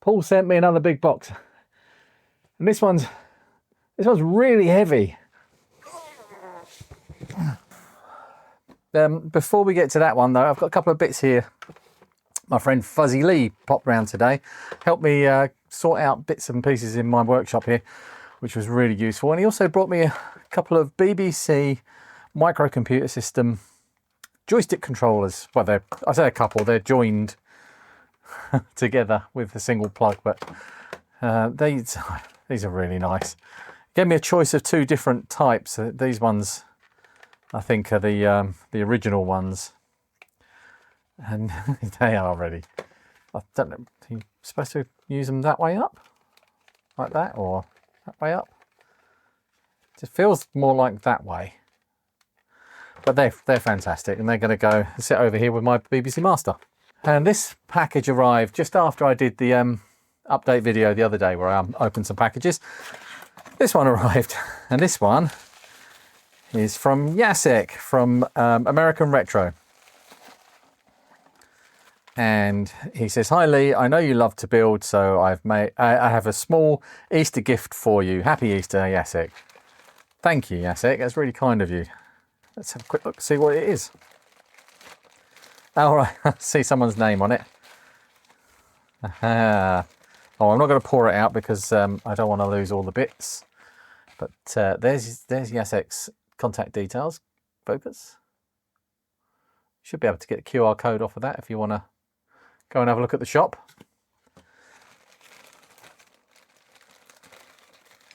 Paul sent me another big box. And this one's really heavy. Before we get to that one though, I've got a couple of bits here. My friend Fuzzy Lee popped round today, helped me sort out bits and pieces in my workshop here, which was really useful. And he also brought me a couple of BBC microcomputer system joystick controllers. Well, I say a couple, they're joined together with a single plug, but these are really nice. Gave me a choice of two different types. These ones, I think, are the original ones, and they are ready. I don't know. Are you supposed to use them that way up, like that, or that way up? It feels more like that way. But they're fantastic, and they're going to go sit over here with my BBC Master. And this package arrived just after I did the update video the other day where I opened some packages. This one arrived, and this one is from Jacek from American Retro. And he says, "Hi Lee, I know you love to build, so I have a small Easter gift for you. Happy Easter, Jacek." Thank you, Jacek. That's really kind of you. Let's have a quick look, see what it is. All right, I see someone's name on it. Oh, I'm not going to pour it out because I don't want to lose all the bits. But there's Jacek's contact details. Focus. Should be able to get a QR code off of that if you want to go and have a look at the shop.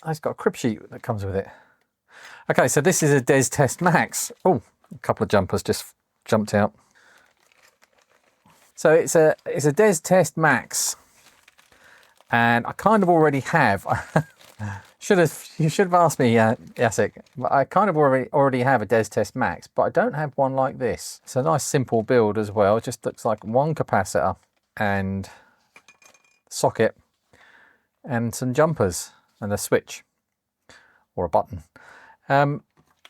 Oh, it's got a crib sheet that comes with it. Okay, so this is a Des Test Max. Oh, a couple of jumpers just jumped out. So it's a Des Test Max, and I kind of already have. You should have asked me, Jacek. I kind of already have a Des Test Max, but I don't have one like this. It's a nice simple build as well. It just looks like one capacitor and socket and some jumpers and a switch or a button.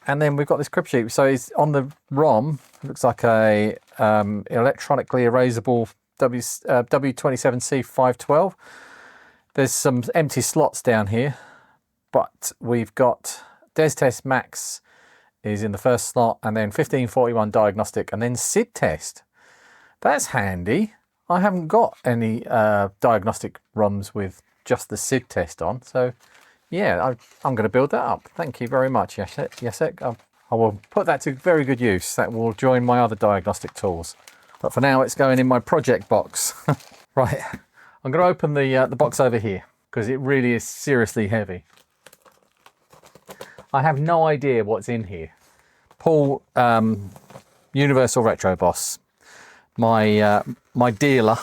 And then we've got this crib sheet. So it's on the ROM. It looks like a electronically erasable W27C512. There's some empty slots down here, but we've got Des Test Max is in the first slot, and then 1541 diagnostic, and then SID test. That's handy. I haven't got any diagnostic ROMs with just the SID test on, so yeah, I'm going to build that up. Thank you very much, Jacek. I will put that to very good use. That will join my other diagnostic tools. But for now, it's going in my project box. Right, I'm going to open the box over here because it really is seriously heavy. I have no idea what's in here. Paul, Universal Retro Boss, my dealer,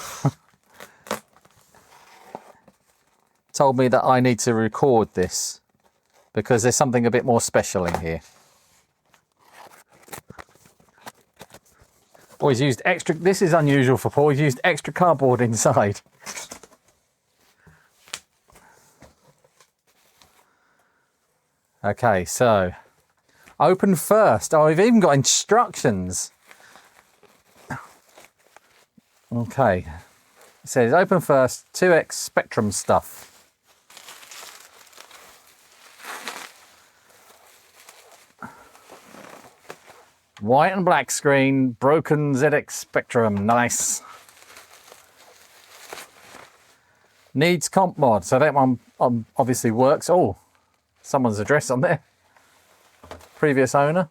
told me that I need to record this because there's something a bit more special in here. Oh, he's used extra, this is unusual for Paul, he's used extra cardboard inside. Okay, so open first. Oh, we've even got instructions. Okay, it says open first, 2X Spectrum stuff. White and black screen, broken ZX Spectrum, nice. Needs comp mod, so that one obviously works. Oh, someone's address on there. Previous owner.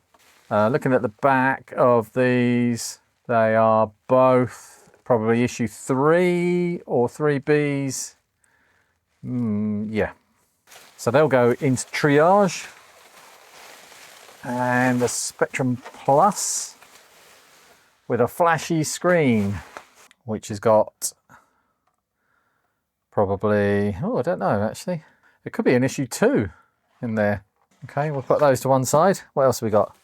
Looking at the back of these, they are both probably issue 3 or 3Bs. Yeah. So they'll go into triage. And the Spectrum Plus with a flashy screen, which has got probably, oh, I don't know actually. It could be an issue 2 in there. Okay, we'll put those to one side. What else have we got?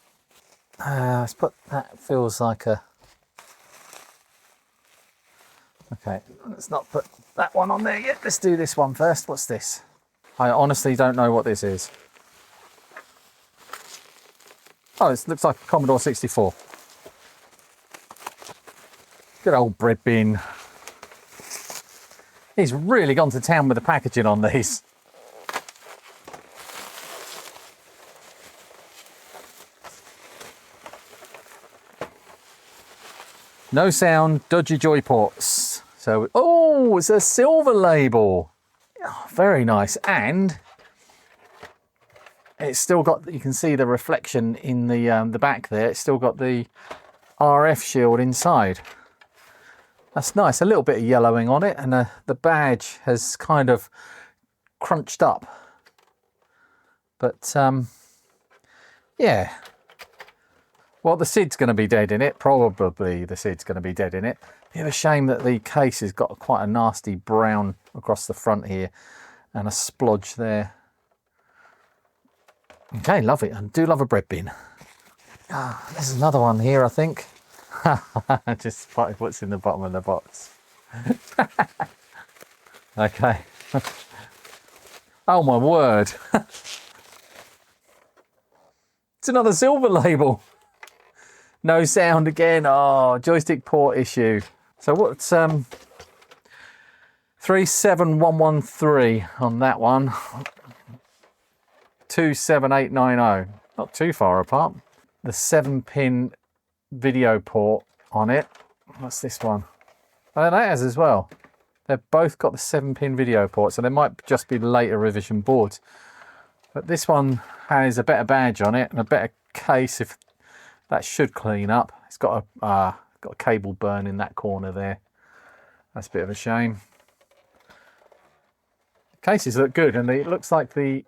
Let's put, that feels like a, okay, let's not put that one on there yet. Let's do this one first. What's this? I honestly don't know what this is. Oh, it looks like a Commodore 64. Good old bread bin. He's really gone to town with the packaging on these. No sound, dodgy joy ports. So, oh, it's a silver label. Oh, very nice. And it's still got, you can see the reflection in the back there. It's still got the RF shield inside. That's nice. A little bit of yellowing on it, and the badge has kind of crunched up. But yeah. Well, the SID's going to be dead in it. Probably the SID's going to be dead in it. Bit of a shame that the case has got quite a nasty brown across the front here and a splodge there. Okay, love it. I do love a bread bin. Ah, there's another one here, I think. Just spotted what's in the bottom of the box. Okay. Oh my word. It's another silver label. No sound again. Oh, joystick port issue. So what's 37113 on that one? 27890. Not too far apart. The 7-pin video port on it. What's this one? Oh, that has as well. They've both got the 7-pin video port, so they might just be later revision boards. But this one has a better badge on it and a better case. If that should clean up. It's got a cable burn in that corner there. That's a bit of a shame. Cases look good, and it looks like the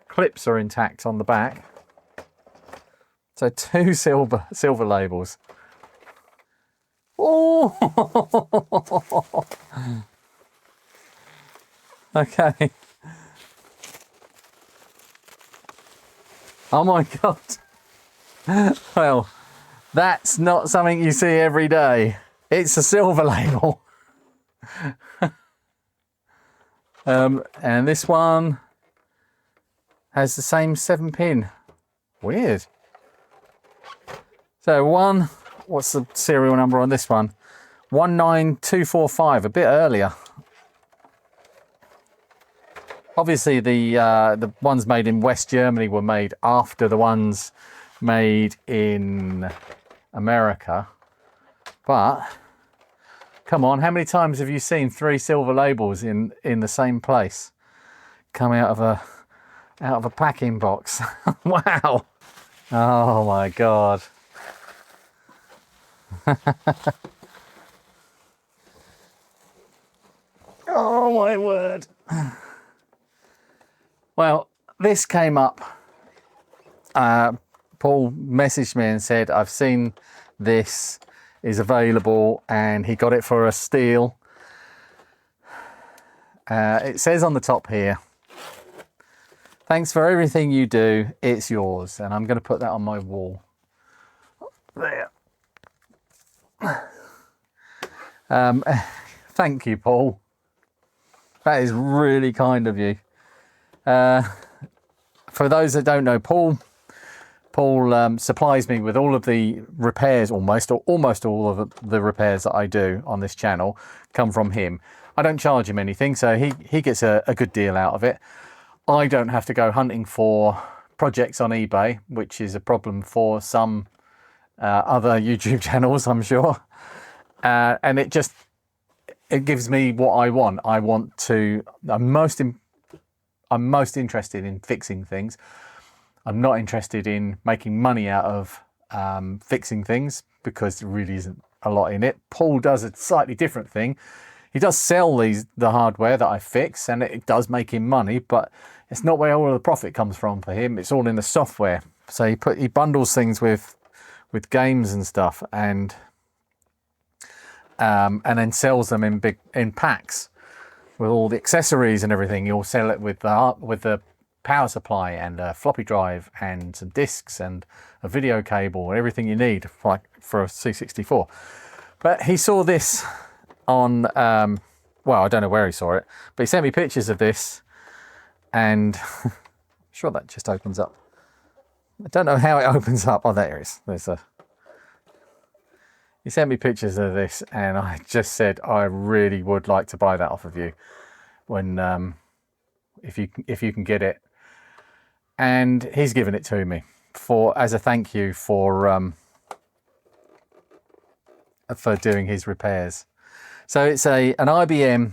clips are intact on the back. So 2 silver labels. Oh, okay. Oh my God. Well, that's not something you see every day. It's a silver label. And this one has the same 7-pin. Weird. So what's the serial number on this one? 19245, a bit earlier. Obviously the ones made in West Germany were made after the ones made in America. But come on, how many times have you seen 3 silver labels in the same place come out of a packing box? Wow. Oh my God. Oh my word. Well, this came up. Paul messaged me and said, I've seen this is available, and he got it for a steal. It says on the top here, thanks for everything you do, it's yours. And I'm going to put that on my wall. There. Thank you, Paul. That is really kind of you. For those that don't know, Paul supplies me with all of the repairs, almost all of the repairs that I do on this channel come from him. I don't charge him anything, so he gets a good deal out of it. I don't have to go hunting for projects on eBay, which is a problem for some other YouTube channels, I'm sure. And it gives me what I want. I'm most interested in fixing things. I'm not interested in making money out of fixing things, because there really isn't a lot in it. Paul does a slightly different thing. He does sell the hardware that I fix, and it does make him money, but it's not where all of the profit comes from for him. It's all in the software. So he bundles things with games and stuff, and then sells them in packs with all the accessories and everything. He'll sell it with the power supply and a floppy drive and some discs and a video cable and everything you need for a C64. But he saw this on, well, I don't know where he saw it, but he sent me pictures of this, and I'm sure that just opens up. I don't know how it opens up. Oh, there it is. He sent me pictures of this, and I just said I really would like to buy that off of you when if you can get it. And he's given it to me as a thank you for doing his repairs. So it's an IBM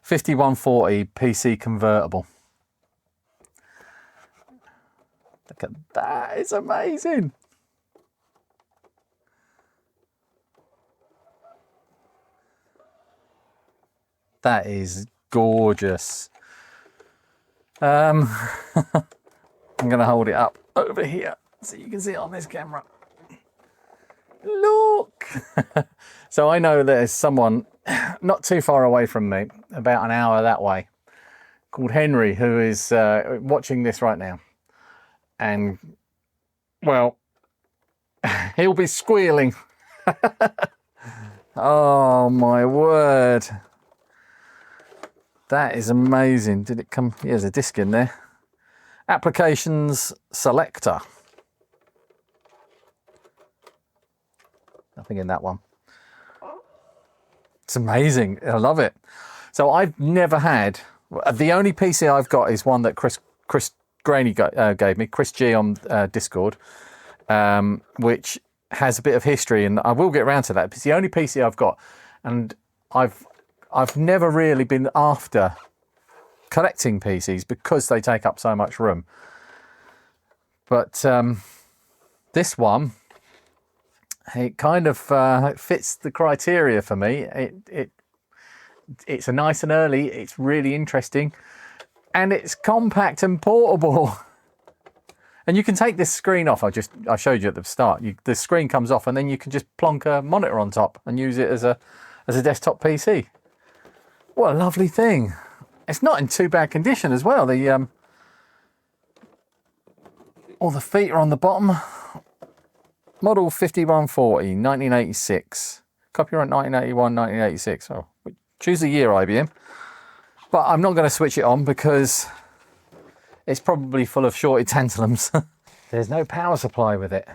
5140 PC convertible. Look at that, it's amazing. That is gorgeous. I'm going to hold it up over here so you can see it on this camera. Look! So I know there's someone not too far away from me, about an hour that way, called Henry, who is watching this right now. And, well, he'll be squealing. Oh, my word. That is amazing. Did it come? Here's a disc in there. Applications selector. Nothing in that one. It's amazing. I love it. So I've never had, the only PC I've got is one that Chris Graney gave me, Chris G on Discord, which has a bit of history, and I will get around to that. It's the only PC I've got, and I've never really been after collecting PCs because they take up so much room. But this one, it kind of fits the criteria for me. It's a nice and early, it's really interesting, and it's compact and portable. And you can take this screen off. I showed you at the start. The screen comes off, and then you can just plonk a monitor on top and use it as a desktop PC. What a lovely thing. It's not in too bad condition as well. All the feet are on the bottom. Model 5140, 1986. Copyright 1981, 1986. Oh, choose the year, IBM. But I'm not going to switch it on because it's probably full of shorted tantalums. There's no power supply with it.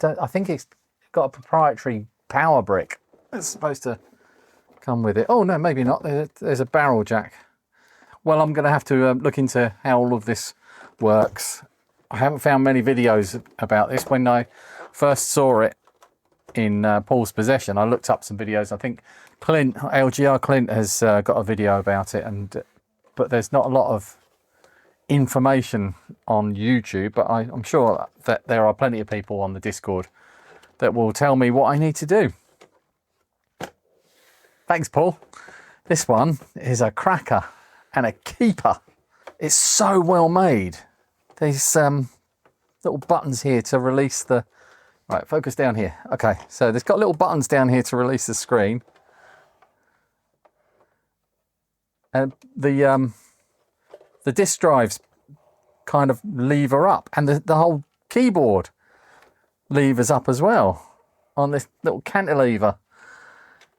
I think it's got a proprietary power brick that's supposed to come with it. Oh no, maybe not. There's a barrel jack. Well, I'm going to have to look into how all of this works. I haven't found many videos about this. When I first saw it in Paul's possession, I looked up some videos. I think LGR Clint has got a video about it, but there's not a lot of information on YouTube, but I'm sure that there are plenty of people on the Discord that will tell me what I need to do. Thanks, Paul. This one is a cracker and a keeper. It's so well made. There's little buttons here to release the... Right, focus down here. Okay, so there's got little buttons down here to release the screen. And the disk drives kind of lever up, and the whole keyboard levers up as well on this little cantilever.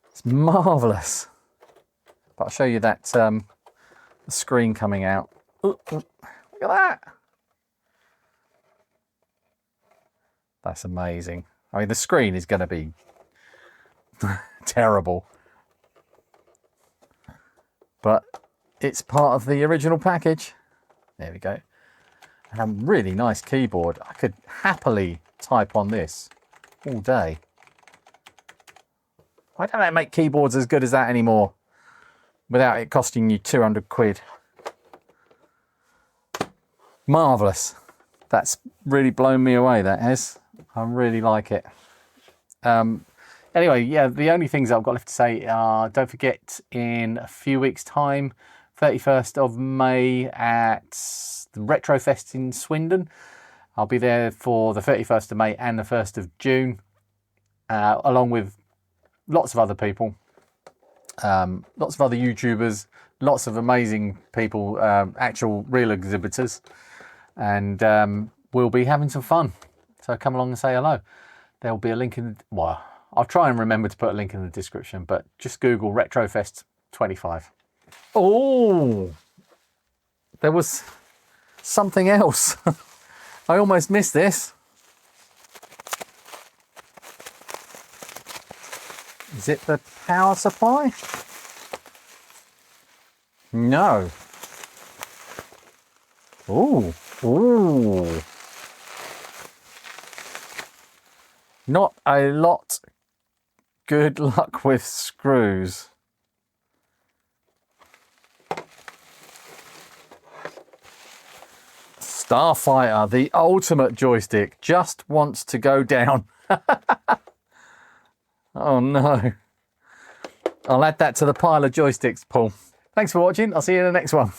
It's marvellous. But I'll show you that the screen coming out. Ooh, look at that. That's amazing. I mean, the screen is going to be terrible, but it's part of the original package. There we go. And a really nice keyboard. I could happily type on this all day. Why don't they make keyboards as good as that anymore without it costing you 200 quid? Marvellous. That's really blown me away, that has. I really like it. Anyway, yeah, the only things I've got left to say are, don't forget, in a few weeks' time, 31st of May at the Retrofest in Swindon. I'll be there for the 31st of May and the 1st of June, along with lots of other people, lots of other YouTubers, lots of amazing people, actual real exhibitors, and we'll be having some fun. So come along and say hello. There'll be a link in, well, I'll try and remember to put a link in the description, but just Google Retrofest 25. Oh, there was something else. I almost missed this. Is it the power supply? No. Ooh, ooh. Not a lot. Good luck with screws. Starfighter, the ultimate joystick, just wants to go down. Oh no. I'll add that to the pile of joysticks, Paul. Thanks for watching. I'll see you in the next one.